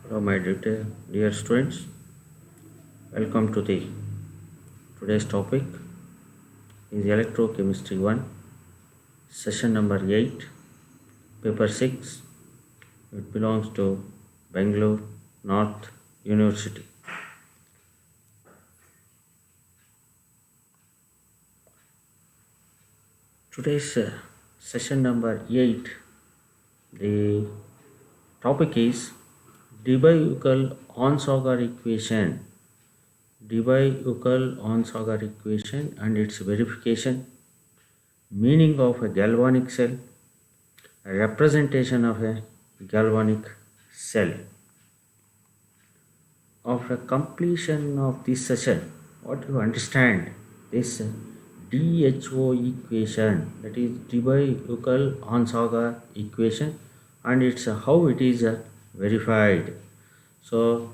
Hello, my dear students. Welcome to the today's topic is electrochemistry 1, session number 8, paper 6. It belongs to Bangalore North University. Today's session number 8. The topic is Debye-Uckel-Onsager equation. Debye-Uckel-Onsager equation and its verification, meaning of a galvanic cell, a representation of a galvanic cell. After completion of this session, what you understand this DHO equation, that is Debye-Uckel-Onsager equation, and it's how it is verified. So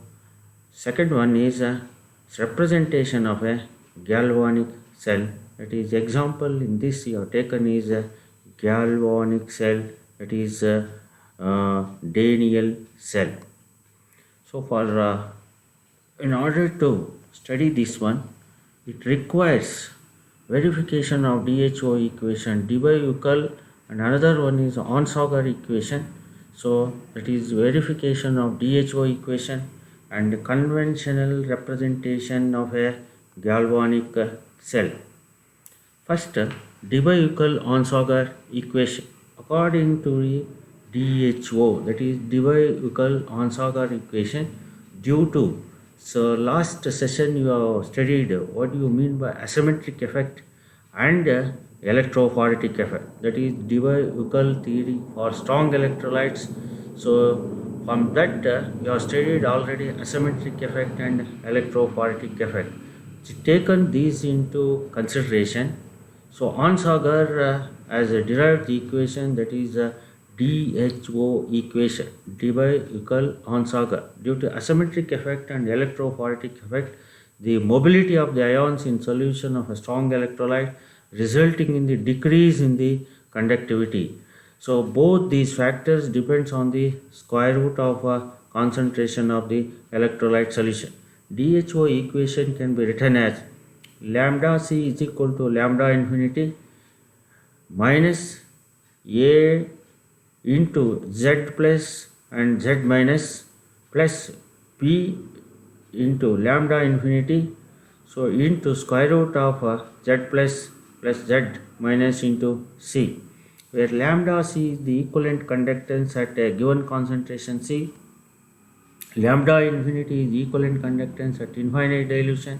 second one is representation of a galvanic cell, that is example in this you have taken is a galvanic cell, that is Daniell cell. So for in order to study this one, it requires verification of DHO equation, Debye-Uckel, and another one is Onsager equation. So that is verification of DHO equation and conventional representation of a galvanic cell. First, Debye-Uckel-Onsager equation. According to the DHO, that is Debye-Uckel-Onsager equation, due to last session you have studied what do you mean by asymmetric effect and electrophoretic effect, that is Debye-Uckel theory for strong electrolytes. So from that you have studied already asymmetric effect and electrophoretic effect. Taken these into consideration, so Onsager has derived the equation, that is DHO equation, Debye-Uckel-Onsager. Due to asymmetric effect and electrophoretic effect, the mobility of the ions in solution of a strong electrolyte resulting in the decrease in the conductivity. So both these factors depends on the square root of concentration of the electrolyte solution. DHO equation can be written as lambda C is equal to lambda infinity minus A into Z plus and Z minus plus P into lambda infinity, so into square root of Z plus Z minus into C, where lambda C is the equivalent conductance at a given concentration C, lambda infinity is equivalent conductance at infinite dilution,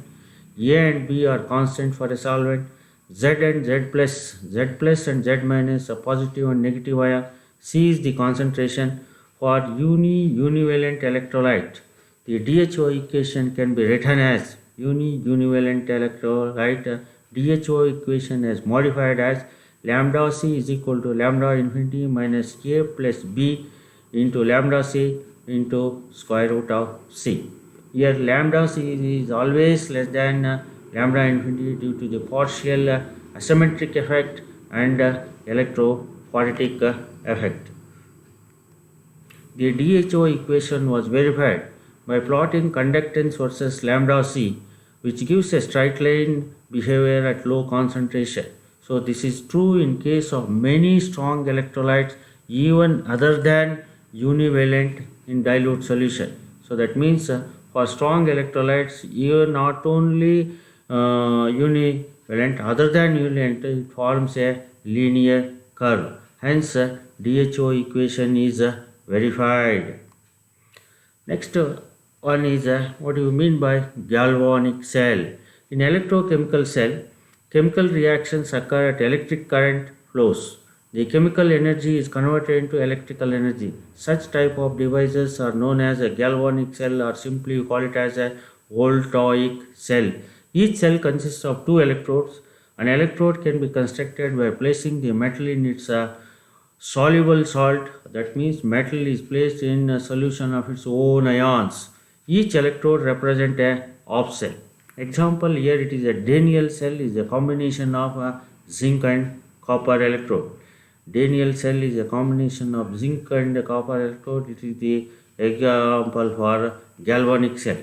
A and B are constant for a solvent, Z and Z plus and Z minus are positive and negative ion, C is the concentration for univalent electrolyte. The DHO equation can be written as univalent electrolyte. DHO equation is modified as lambda C is equal to lambda infinity minus A plus B into lambda C into square root of C. Here lambda C is always less than lambda infinity due to the partial asymmetric effect and electrophoretic effect. The DHO equation was verified by plotting conductance versus lambda C, which gives a straight line behavior at low concentration. So this is true in case of many strong electrolytes, even other than univalent in dilute solution. So that means for strong electrolytes, even not only univalent, other than univalent, it forms a linear curve. Hence, DHO equation is verified. Next one is what do you mean by galvanic cell? In electrochemical cell, chemical reactions occur at electric current flows. The chemical energy is converted into electrical energy. Such type of devices are known as a galvanic cell, or simply you call it as a voltaic cell. Each cell consists of two electrodes. An electrode can be constructed by placing the metal in its soluble salt, that means metal is placed in a solution of its own ions. Each electrode represents a half cell. Example, here it is a Daniell cell, is a combination of zinc and copper electrode. Daniell cell is a combination of zinc and copper electrode. It is the example for galvanic cell.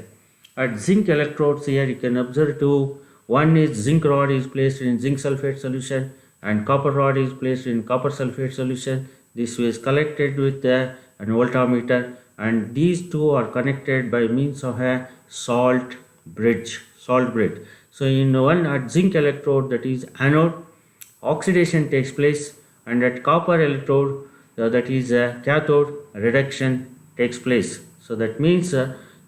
At zinc electrodes here you can observe two. One is zinc rod is placed in zinc sulfate solution and copper rod is placed in copper sulfate solution. This is collected with an voltmeter, and these two are connected by means of a salt bridge. So in one at zinc electrode, that is anode, oxidation takes place, and at copper electrode, that is cathode, reduction takes place. So that means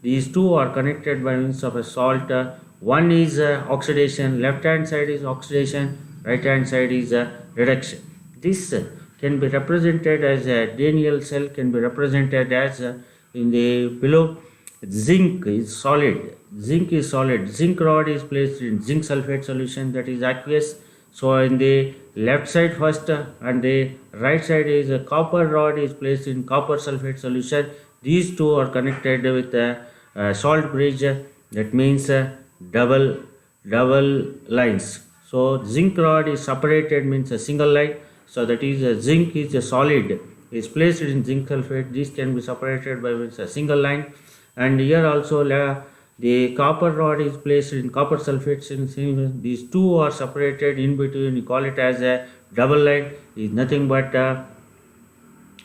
these two are connected by means of a salt. One is oxidation, left hand side is oxidation, right hand side is reduction. This can be represented as a Daniell cell, can be represented as in the below. Zinc is solid. Zinc rod is placed in zinc sulfate solution, that is aqueous. So in the left side first and the right side is a copper rod is placed in copper sulfate solution. These two are connected with a salt bridge. That means double lines. So zinc rod is separated, means a single line. So that is zinc is a solid, is placed in zinc sulfate. This can be separated by means a single line. And here also the copper rod is placed in copper sulfate. These two are separated in between. You call it as a double line. Is nothing but a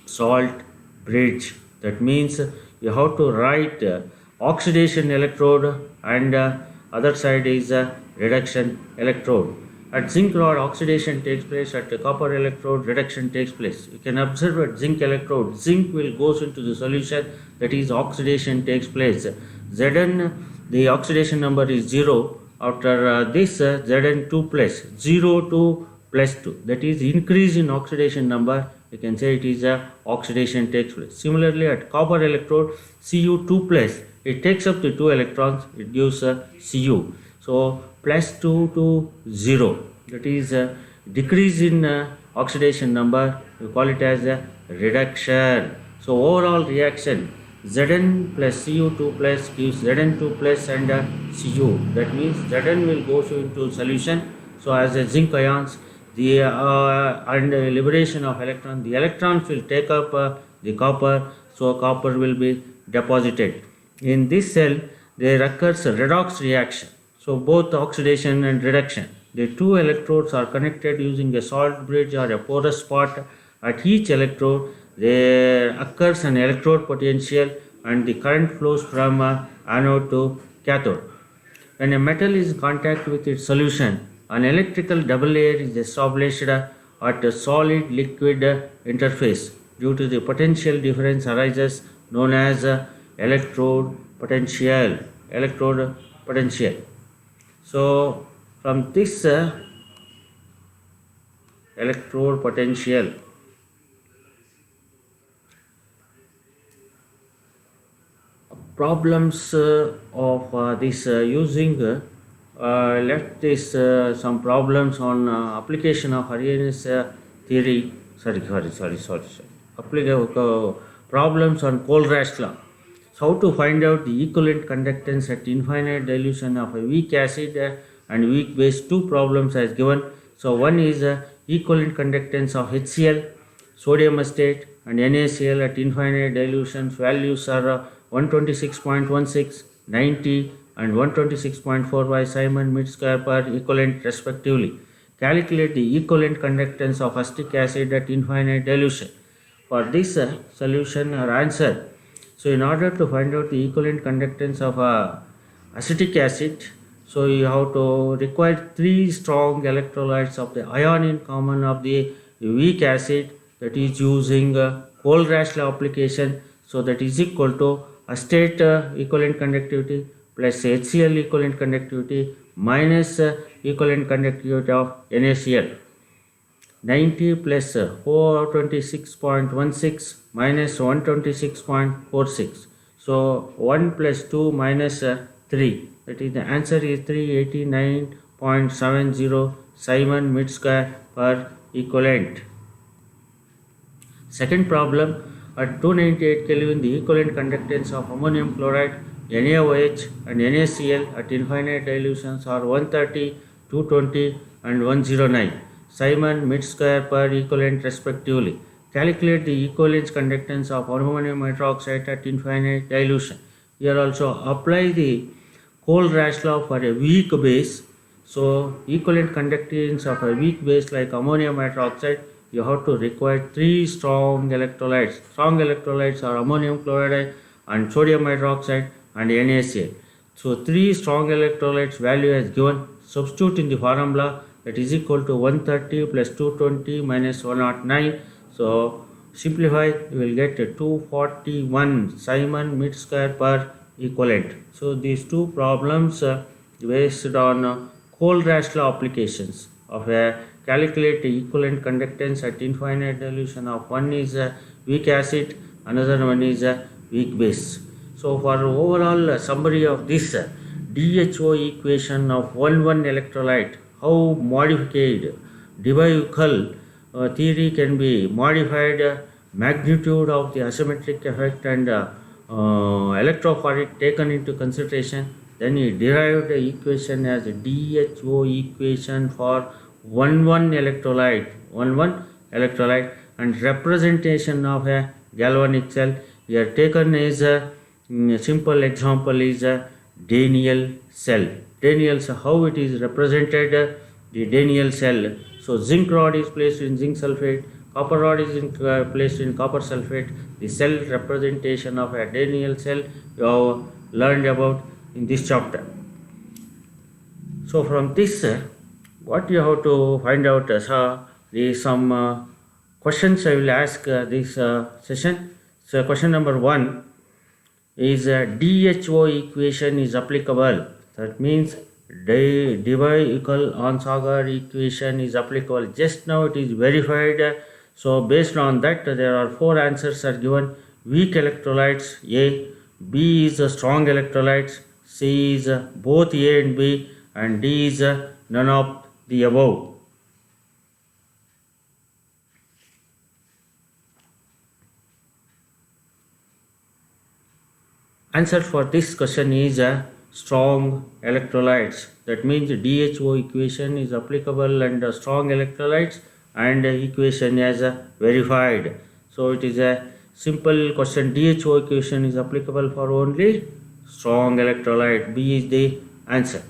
salt bridge. That means you have to write oxidation electrode, and other side is reduction electrode. At zinc rod, oxidation takes place. At the copper electrode, reduction takes place. You can observe at zinc electrode, zinc will goes into the solution, that is oxidation takes place. Zn, the oxidation number is 0. After this Zn 2 plus 0 to plus 2, that is increase in oxidation number. You can say it is oxidation takes place. Similarly, at copper electrode, Cu2 plus, it takes up the 2 electrons, it gives Cu. So plus 2 to 0, that is decrease in oxidation number. We call it as a reduction. So overall reaction, Zn plus Cu2 plus gives Zn2 plus and Cu. That means Zn will go into solution. So as a zinc ions, the and liberation of electron, the electrons will take up the copper. So copper will be deposited. In this cell, there occurs a redox reaction. So both oxidation and reduction. The two electrodes are connected using a salt bridge or a porous spot. At each electrode, there occurs an electrode potential, and the current flows from anode to cathode. When a metal is in contact with its solution, an electrical double layer is established at a solid liquid interface. Due to the potential difference arises known as electrode potential. So from this electrode potential, problems of this using left this some problems on application of Arrhenius theory. Problems on Kohlrausch law. So how to find out the equivalent conductance at infinite dilution of a weak acid and weak base? Two problems as given. So one is equivalent conductance of HCl, sodium acetate, and NaCl at infinite dilutions. Values are 126.16, 90, and 126.4 by Simon mid-square per equivalent respectively. Calculate the equivalent conductance of acetic acid at infinite dilution. For this solution or answer, so in order to find out the equivalent conductance of acetic acid, so you have to require 3 strong electrolytes of the ion in common of the weak acid, that is using Kohlrausch law application. So that is equal to acetate equivalent conductivity plus HCl equivalent conductivity minus equivalent conductivity of NaCl. 90 plus 426.16 minus 126.46. So 1 plus 2 minus 3. That is the answer is 389.70 Simon mid-square per equivalent. Second problem, at 298 Kelvin, the equivalent conductance of ammonium chloride, NaOH and NaCl at infinite dilutions are 130, 220 and 109 Simon mid-square per equivalent respectively. Calculate the equivalence conductance of ammonium hydroxide at infinite dilution. Here also apply the Kohlrausch law for a weak base. So equivalent conductance of a weak base like ammonium hydroxide, you have to require 3 strong electrolytes. Strong electrolytes are ammonium chloride and sodium hydroxide and NaCl. So 3 strong electrolytes value is given. Substitute in the formula, that is equal to 130 plus 220 minus 109. So simplify, you will get 241 Simon meter square per equivalent. So these two problems based on Kohlrausch law applications of a calculate equivalent conductance at infinite dilution of one is a weak acid, another one is a weak base. So for overall summary of this DHO equation of 1,1 electrolyte, how modified Debye-Uckel theory can be modified, magnitude of the asymmetric effect and electrophoretic taken into consideration. Then he derived the equation as a DHO equation for 1,1 electrolyte and representation of a galvanic cell. Here taken as a simple example is a Daniell cell. Daniell cell, how it is represented, the Daniell cell. So zinc rod is placed in zinc sulfate, copper rod is placed in copper sulfate. The cell representation of a Daniell cell you have learned about in this chapter. So from this what you have to find out there is some questions I will ask this session. So question number 1 is DHO equation is applicable. That means Debye-Uckel-Onsager equation is applicable. Just now it is verified. So based on that there are 4 answers are given. Weak electrolytes A, B is strong electrolytes, C is both A and B, and D is none of the above. Answer for this question is strong electrolytes. That means DHO equation is applicable and strong electrolytes and equation is verified. So it is a simple question. DHO equation is applicable for only strong electrolyte. B is the answer.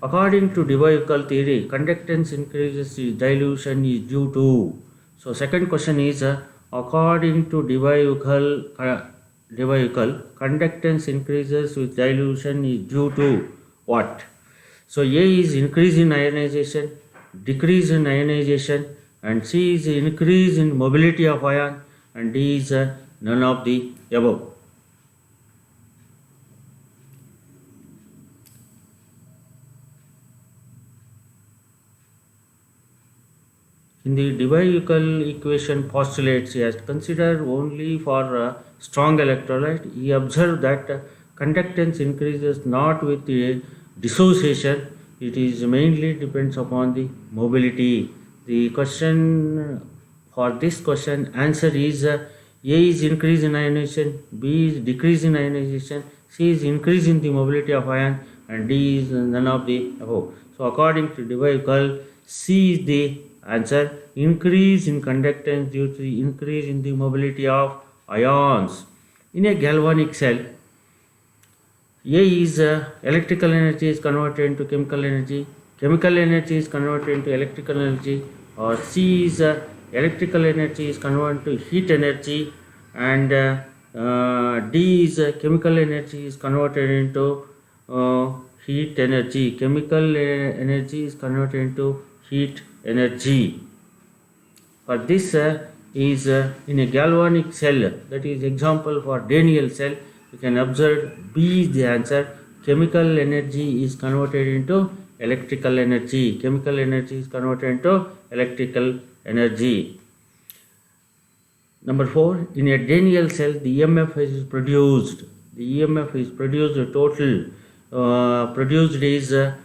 According to Debye-Uckel theory, conductance increases if dilution is due to. So second question is according to Debye-Uckel, conductance increases with dilution is due to what? So A is increase in ionization, decrease in ionization, and C is increase in mobility of ion, and D is none of the above. In the Debye-Uckel equation postulates, he has considered only for strong electrolyte. He observed that conductance increases not with the dissociation, it is mainly depends upon the mobility. The question for this question answer is A is increase in ionization, B is decrease in ionization, C is increase in the mobility of ion, and D is none of the above. So according to Debye-Uckel, C is the answer. Increase in conductance due to the increase in the mobility of ions. In a galvanic cell, A is electrical energy is converted into chemical energy, chemical energy is converted into electrical energy, or C is electrical energy is converted to heat energy, and D is chemical energy is converted into heat energy. Chemical energy is converted into heat energy. For this is in a galvanic cell, that is example for Daniell cell, you can observe B is the answer. Chemical energy is converted into electrical energy. Chemical energy is converted into electrical energy. Number 4, in a Daniell cell, the EMF is produced. The EMF is produced total. Produced is A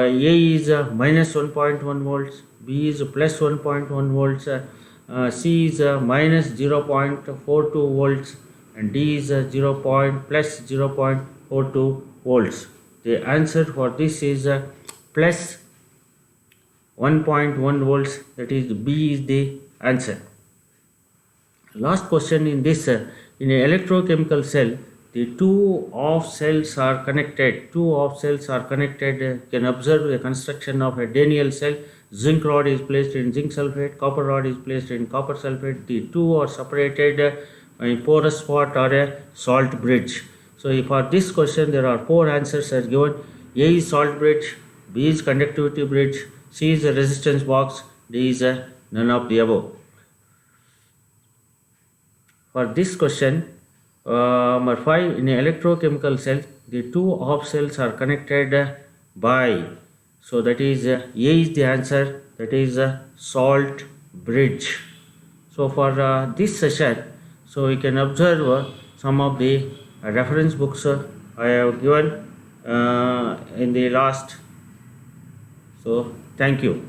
is minus 1.1 volts, B is plus 1.1 volts, C is minus 0.42 volts, and D is plus 0.42 volts. The answer for this is plus 1.1 volts, that is B is the answer. Last question in this, in an electrochemical cell, the two off cells are connected. Two off cells are connected. Can observe the construction of a Daniell cell. Zinc rod is placed in zinc sulfate. Copper rod is placed in copper sulfate. The two are separated by a porous spot or a salt bridge. So for this question, there are four answers as given. A is salt bridge. B is conductivity bridge. C is a resistance box. D is none of the above. For this question, number 5, in an electrochemical cell, the two off cells are connected by, so that is A is the answer, that is salt bridge. So for this session, so we can observe some of the reference books I have given in the last. So thank you.